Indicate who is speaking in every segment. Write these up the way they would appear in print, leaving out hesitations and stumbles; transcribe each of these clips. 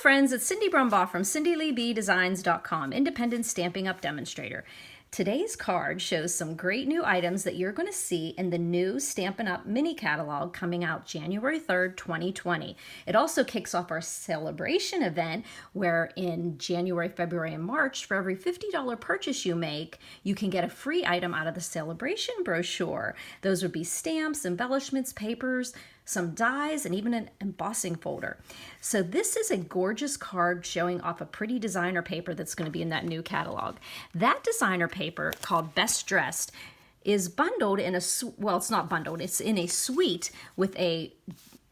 Speaker 1: friends, it's Cindy Brumbaugh from CindyLeeBDesigns.com, independent Stampin' Up demonstrator. Today's card shows some great new items that you're going to see in the new Stampin' Up mini catalog coming out January 3rd, 2020. It also kicks off our celebration event where in January, February, and March, for every $50 purchase you make, you can get a free item out of the celebration brochure. Those would be stamps, embellishments, papers, some dies, and even an embossing folder. So this is a gorgeous card showing off a pretty designer paper that's going to be in that new catalog. That designer paper, called Best Dressed, is bundled in a, well, it's not bundled, it's in a suite with a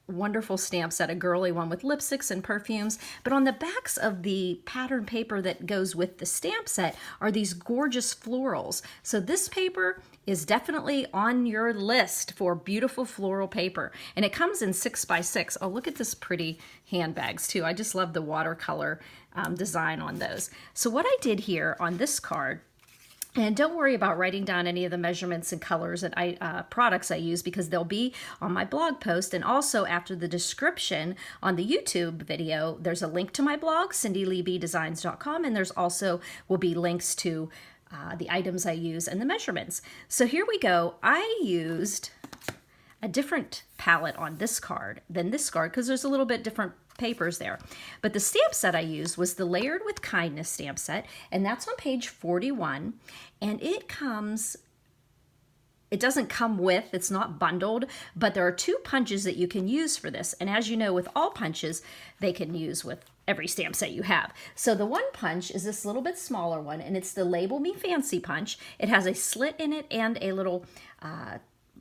Speaker 1: wonderful stamp set, a girly one with lipsticks and perfumes. But on the backs of the pattern paper that goes with the stamp set are these gorgeous florals. So this paper is definitely on your list for beautiful floral paper. And it comes in 6x6. Oh, look at this pretty handbags too. I just love the watercolor design on those. So what I did here on this card, and don't worry about writing down any of the measurements and colors and products I use, because they'll be on my blog post. And also after the description on the YouTube video, there's a link to my blog, CindyLeeBDesigns.com, and there's also will be links to the items I use and the measurements. So here we go. I used a different palette on this card than this card because there's a little bit different papers there. But the stamp set I used was the Layered with Kindness stamp set, and that's on page 41. And it doesn't come with, it's not bundled, but there are 2 punches that you can use for this. And as you know, with all punches, they can use with every stamp set you have. So the one punch is this little bit smaller one, and it's the Label Me Fancy punch. It has a slit in it and a little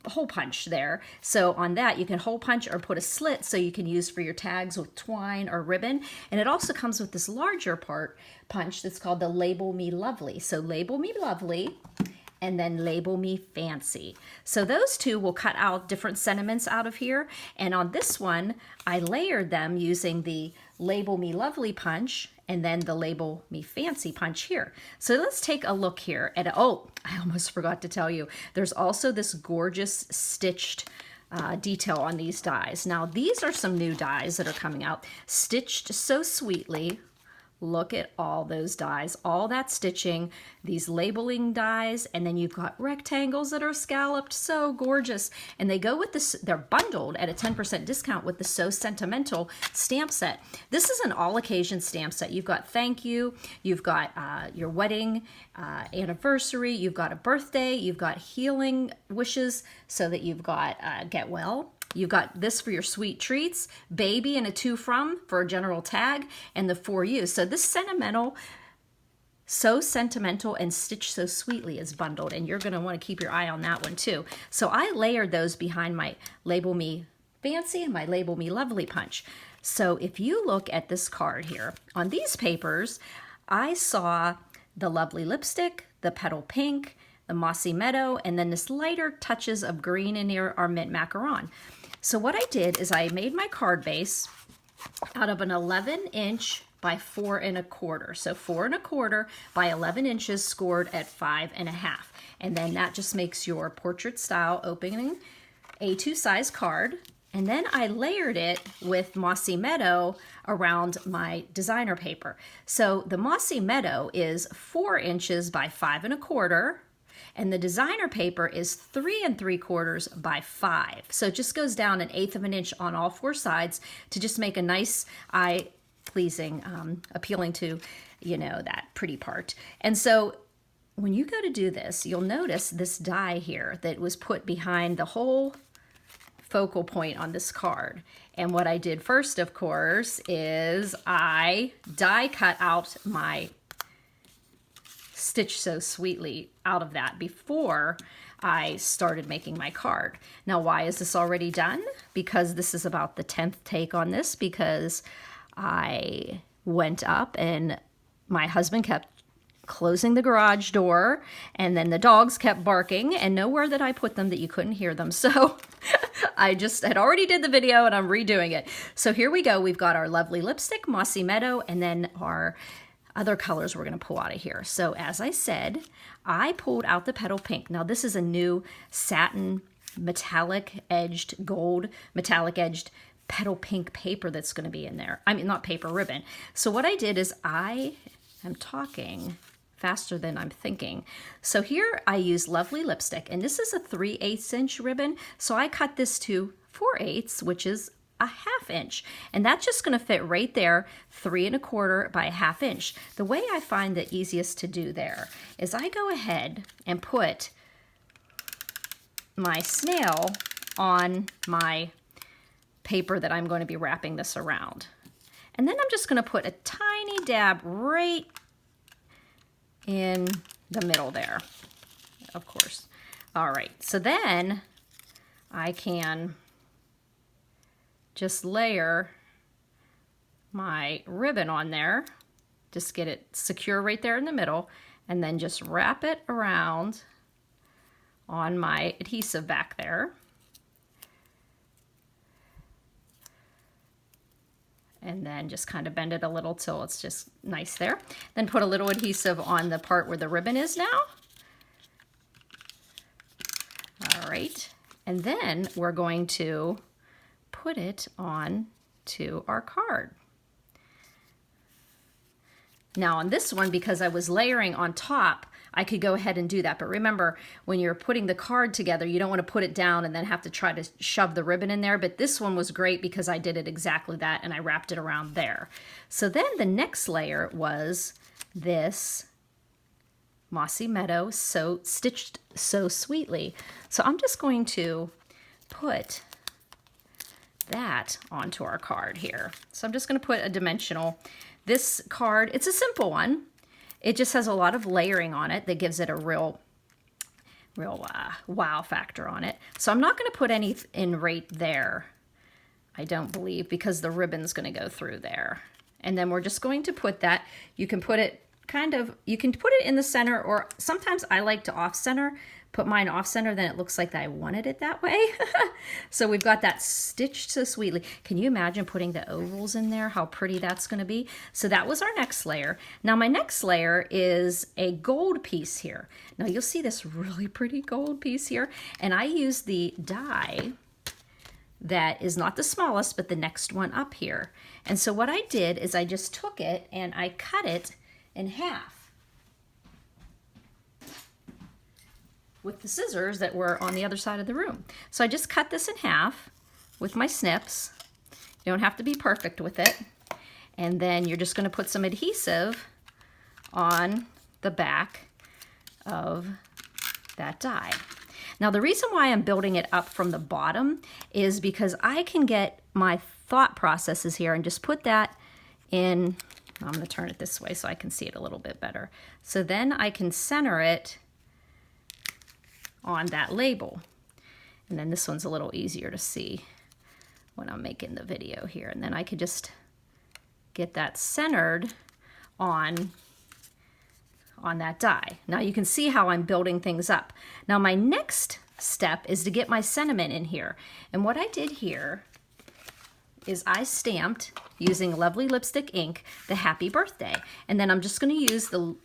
Speaker 1: hole punch there. So on that, you can hole punch or put a slit so you can use for your tags with twine or ribbon. And it also comes with this larger punch that's called the Label Me Lovely. So Label Me Lovely, and then Label Me Fancy. So those 2 will cut out different sentiments out of here. And on this one, I layered them using the Label Me Lovely punch and then the Label Me Fancy punch here. So let's take a look here at, oh, I almost forgot to tell you, there's also this gorgeous stitched detail on these dies. Now these are some new dies that are coming out, stitched so sweetly. Look at all those dies, all that stitching, these labeling dies, and then you've got rectangles that are scalloped, so gorgeous. And they go with this, they're bundled at a 10% discount with the So Sentimental stamp set. This is an all occasion stamp set. You've got thank you, you've got your wedding anniversary, you've got a birthday, you've got healing wishes, so that you've got get well. You've got this for your sweet treats, baby, and a to from for a general tag, and the for you. So this sentimental, So Sentimental and Stitch So Sweetly is bundled, and you're going to want to keep your eye on that one too. So I layered those behind my Label Me Fancy and my Label Me Lovely punch. So if you look at this card here, on these papers, I saw the Lovely Lipstick, the Petal Pink, the Mossy Meadow, and then this lighter touches of green in here are Mint Macaron. So what I did is I made my card base out of an 11" by 4 1/4. So 4 1/4 by 11 inches scored at 5 1/2. And then that just makes your portrait style opening A2 size card. And then I layered it with Mossy Meadow around my designer paper. So the Mossy Meadow is 4 inches by 5 1/4. And the designer paper is 3 3/4 by 5. So it just goes down 1/8 of an inch on all 4 sides to just make a nice eye-pleasing, appealing to, you know, that pretty part. And so when you go to do this, you'll notice this die here that was put behind the whole focal point on this card. And what I did first, of course, is I die cut out my Stitch So Sweetly out of that before I started making my card. Now, why is this already done? Because this is about the 10th take on this, because I went up and my husband kept closing the garage door, and then the dogs kept barking, and nowhere that I put them that you couldn't hear them. So I just had already did the video and I'm redoing it. So here we go. We've got our lovely lipstick, Mossy Meadow, and then our other colors we're going to pull out of here. So as I said, I pulled out the Petal Pink. Now this is a new satin metallic edged gold, metallic edged petal pink paper that's going to be in there. I mean, not paper, ribbon. So what I did is I am talking faster than I'm thinking. So here I use Lovely Lipstick, and this is a 3/8 inch ribbon. So I cut this to 4/8, which is a 1/2 inch. And that's just going to fit right there, 3 1/4 by a 1/2 inch. The way I find the easiest to do there is I go ahead and put my snail on my paper that I'm going to be wrapping this around. And then I'm just going to put a tiny dab right in the middle there, of course. All right, so then I can just layer my ribbon on there, just get it secure right there in the middle, and then just wrap it around on my adhesive back there. And then just kind of bend it a little till it's just nice there. Then put a little adhesive on the part where the ribbon is now. All right, and then we're going to put it on to our card. Now on this one, because I was layering on top, I could go ahead and do that. But remember, when you're putting the card together, you don't want to put it down and then have to try to shove the ribbon in there. But this one was great because I did it exactly that, and I wrapped it around there. So then the next layer was this Mossy Meadow, so stitched so sweetly. So I'm just going to put that onto our card here. So I'm just going to put a dimensional. This card, it's a simple one. It just has a lot of layering on it that gives it a real wow factor on it. So I'm not going to put any in right there, I don't believe, because the ribbon's going to go through there. And then we're just going to put that. You can put it you can put it in the center, or sometimes I like to off center. Put mine off center, then it looks like I wanted it that way. So we've got that stitched so sweetly. Can you imagine putting the ovals in there? How pretty that's going to be. So that was our next layer. Now my next layer is a gold piece here. Now you'll see this really pretty gold piece here. And I use the die that is not the smallest, but the next one up here. And so what I did is I just took it and I cut it in half with the scissors that were on the other side of the room. So I just cut this in half with my snips. You don't have to be perfect with it. And then you're just going to put some adhesive on the back of that die. Now the reason why I'm building it up from the bottom is because I can get my thought processes here and just put that in. I'm going to turn it this way so I can see it a little bit better. So then I can center it on that label. And then this one's a little easier to see when I'm making the video here. And then I could just get that centered on that die. Now you can see how I'm building things up. Now my next step is to get my sentiment in here. And what I did here is I stamped, using Lovely Lipstick ink, the happy birthday. And then I'm just going to use the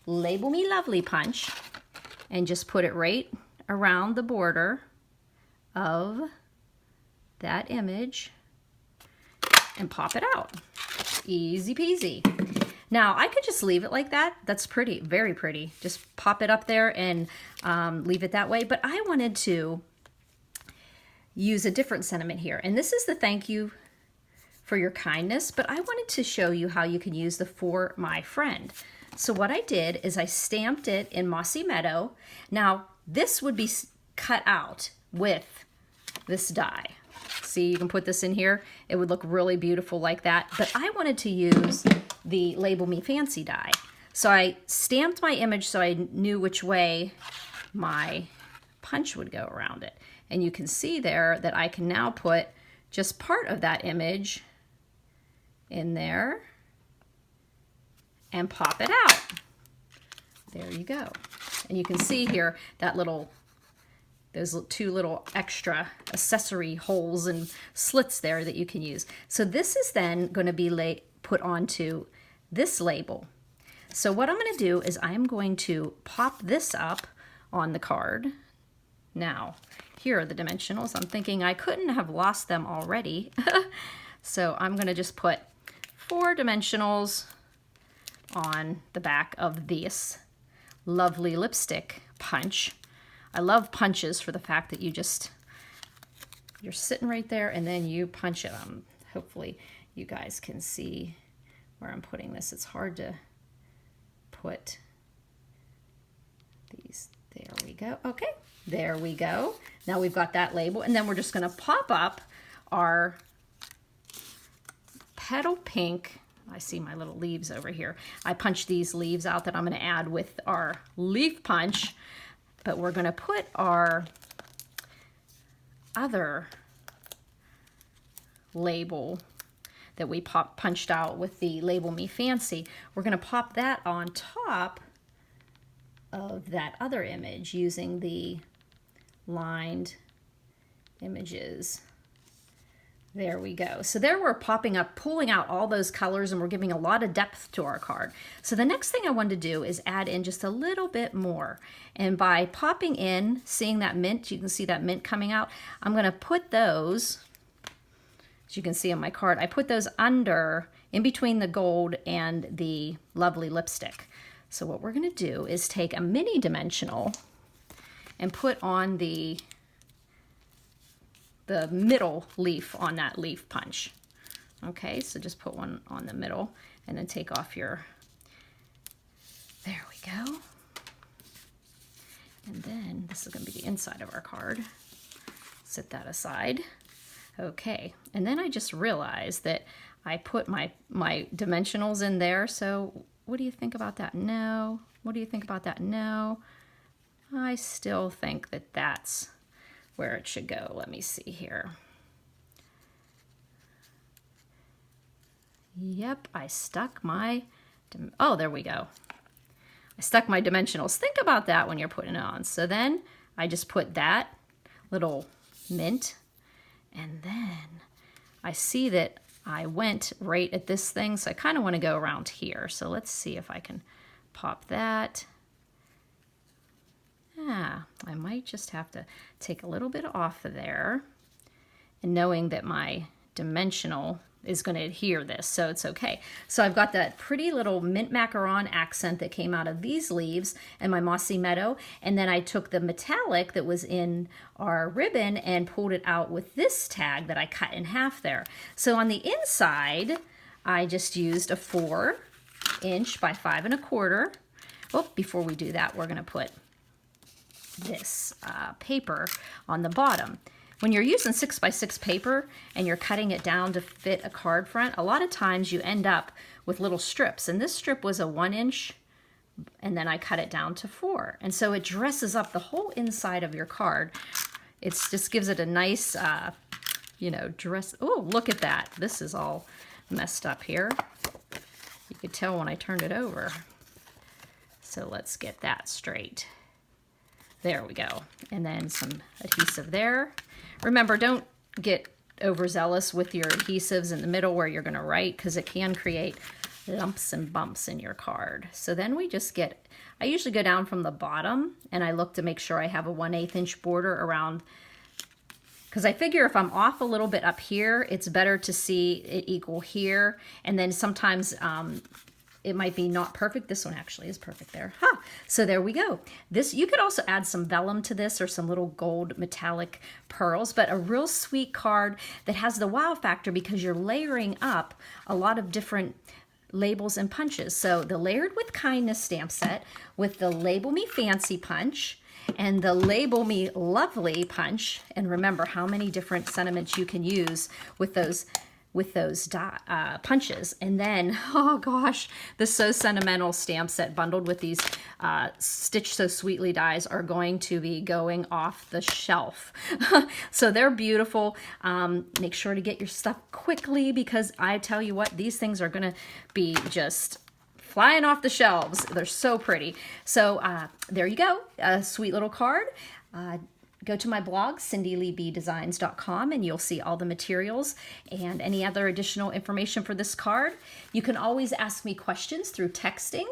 Speaker 1: Label Me Lovely punch and just put it right around the border of that image and pop it out. Easy peasy. Now I could just leave it like that. That's pretty, very pretty. Just pop it up there and leave it that way. But I wanted to use a different sentiment here. And this is the thank you for your kindness, but I wanted to show you how you can use the for my friend. So what I did is I stamped it in Mossy Meadow. Now this would be cut out with this die. See, you can put this in here. It would look really beautiful like that, but I wanted to use the Label Me Fancy die. So I stamped my image so I knew which way my punch would go around it. And you can see there that I can now put just part of that image in there and pop it out. There you go. And you can see here that those two little extra accessory holes and slits there that you can use. So this is then going to be put onto this label. So what I'm going to do is I'm going to pop this up on the card. Now, here are the dimensionals. I'm thinking I couldn't have lost them already. So I'm going to just put 4 dimensionals on the back of this lovely lipstick punch. I love punches for the fact that you're sitting right there and then you punch it. Hopefully you guys can see where I'm putting this. It's hard to put these. There we go. Okay, there we go. Now we've got that label, and then we're just going to pop up our petal pink. I see my little leaves over here. I punched these leaves out that I'm going to add with our leaf punch, but we're going to put our other label that we punched out with the Label Me Fancy. We're going to pop that on top of that other image using the lined images. There we go. So there we're popping up, pulling out all those colors, and we're giving a lot of depth to our card. So the next thing I wanted to do is add in just a little bit more. And by popping in, seeing that mint, you can see that mint coming out, I'm going to put those, as you can see on my card, I put those under, in between the gold and the lovely lipstick. So what we're going to do is take a mini dimensional and put on the middle leaf on that leaf punch. Okay, so just put one on the middle and then take off your, there we go. And then this is going to be the inside of our card. Set that aside. Okay, and then I just realized that I put my dimensionals in there, so what do you think about that? No. What do you think about that? No. I still think that that's where it should go. Let me see here. Yep, I stuck my, oh, there we go. I stuck my dimensionals. Think about that when you're putting it on. So then I just put that little mint, and then I see that I went right at this thing, so I kind of want to go around here. So let's see if I can pop that. Yeah, I might just have to take a little bit off of there, and knowing that my dimensional is going to adhere this, so it's okay. So I've got that pretty little mint macaron accent that came out of these leaves and my Mossy Meadow, and then I took the metallic that was in our ribbon and pulled it out with this tag that I cut in half there. So on the inside, I just used a 4" by 5 1/4. Oh, before we do that, we're going to put this paper on the bottom. When you're using 6 by 6 paper and you're cutting it down to fit a card front, a lot of times you end up with little strips, and this strip was a 1" and then I cut it down to 4, and so it dresses up the whole inside of your card. It just gives it a nice you know, dress. Oh, look at that, this is all messed up here. You could tell when I turned it over. So let's get that straight. There we go. And then some adhesive there. Remember, don't get overzealous with your adhesives in the middle where you're going to write, because it can create lumps and bumps in your card. So then we just get, I usually go down from the bottom and I look to make sure I have a 1/8 inch border around, because I figure if I'm off a little bit up here, it's better to see it equal here. And then sometimes it might be not perfect. This one actually is perfect there. Huh. So there we go. This, you could also add some vellum to this or some little gold metallic pearls, but a real sweet card that has the wow factor because you're layering up a lot of different labels and punches. So the Layered with Kindness stamp set with the Label Me Fancy punch and the Label Me Lovely punch. And remember how many different sentiments you can use with those punches. And then, oh gosh, the So Sentimental stamp set bundled with these Stitch So Sweetly dies are going to be going off the shelf. So they're beautiful. Make sure to get your stuff quickly, because I tell you what, these things are gonna be just flying off the shelves. They're so pretty. So there you go, a sweet little card. Go to my blog, CindyLeeBdesigns.com, and you'll see all the materials and any other additional information for this card. You can always ask me questions through texting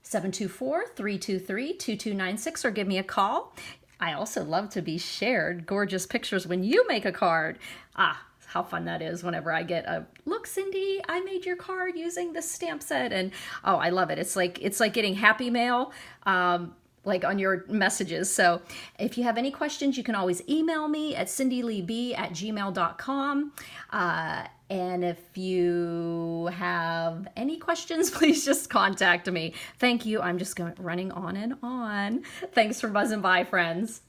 Speaker 1: 724-323-2296 or give me a call. I also love to be shared gorgeous pictures when you make a card. Ah, how fun that is whenever I get a, look, Cindy, I made your card using this stamp set. And oh, I love it. It's like getting happy mail. Like on your messages. So if you have any questions, you can always email me at cindyleeb@gmail.com. And if you have any questions, please just contact me. Thank you. I'm just running on and on. Thanks for buzzing by, friends.